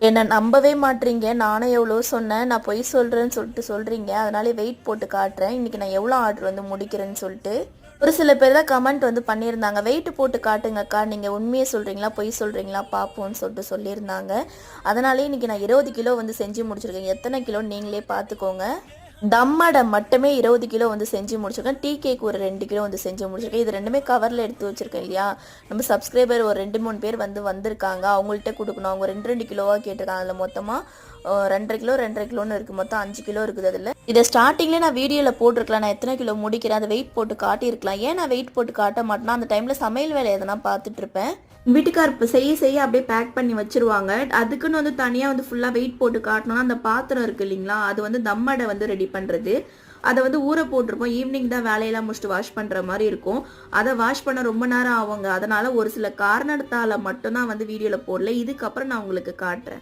என்ன நம்பவே மாட்றீங்க. நானும் எவ்வளோ சொன்னேன். நான் பொய் சொல்றேன்னு சொல்றீங்க. அதனால வெயிட் போட்டு காட்டுறேன். இன்னைக்கு நான் எவ்வளோ ஆர்டர் வந்து முடிக்கிறேன்னு சொல்லிட்டு. ஒரு சில பேர் தான் கமெண்ட் வந்து பண்ணியிருந்தாங்க. வெயிட் போட்டு காட்டுங்கக்கா. நீங்க உண்மையை சொல்றீங்களா? பொய் சொல்றீங்களா? பார்ப்போம்ன்னு சொல்லிட்டு சொல்லியிருந்தாங்க. அதனாலேயே இன்னைக்கு நான் 20 கிலோ வந்து செஞ்சு முடிச்சிருக்கேன். எத்தனை கிலோன்னு நீங்களே பார்த்துக்கோங்க. தம் அடை மட்டுமே 20 கிலோ வந்து செஞ்சு முடிச்சிருக்கேன். டீ கேக் ஒரு 2 கிலோ வந்து செஞ்சு முடிச்சிருக்கேன். இது ரெண்டுமே கவரில் எடுத்து வச்சிருக்கேன் இல்லையா. நம்ம சப்ஸ்கிரைபர் ஒரு 2-3 பேர் வந்திருக்காங்க. அவங்கள்ட்ட கொடுக்கணும். அவங்க 2 கிலோவாக கேட்டிருக்காங்க. அதில் மொத்தமாக 2.5 கிலோன்னு இருக்குது. மொத்தம் 5 கிலோ இருக்குது அதில். இதை ஸ்டார்டிங்லேயே நான் வீடியோவில் போட்டிருக்கலாம். நான் எத்தனை கிலோ முடிக்கிறேன் அதை வெயிட் போட்டு காட்டியிருக்கலாம். ஏன் நான் வெயிட் போட்டு காட்ட மாட்டேன்னா அந்த டைமில் சமையல் வேலை எதனா பார்த்துட்டு இருப்பேன். வீட்டுக்கார் செய்ய அப்படியே பேக் பண்ணி வச்சிருவாங்க. அதுக்குன்னு வந்து தனியாக வந்து ஃபுல்லாக வெயிட் போட்டு காட்டணும்னா அந்த பாத்திரம் இருக்குது இல்லைங்களா, அது வந்து தம்மடை வந்து ரெடி பண்ணுறது. அதை வந்து ஊற போட்டிருப்போம். ஈவினிங் தான் வேலையெல்லாம் முடிச்சுட்டு வாஷ் பண்ணுற மாதிரி இருக்கும். அதை வாஷ் பண்ண ரொம்ப நேரம் ஆகுங்க. அதனால ஒரு சில காரணத்தால் மட்டும்தான் வந்து வீடியோவில் போடல. இதுக்கப்புறம் நான் உங்களுக்கு காட்டுறேன்.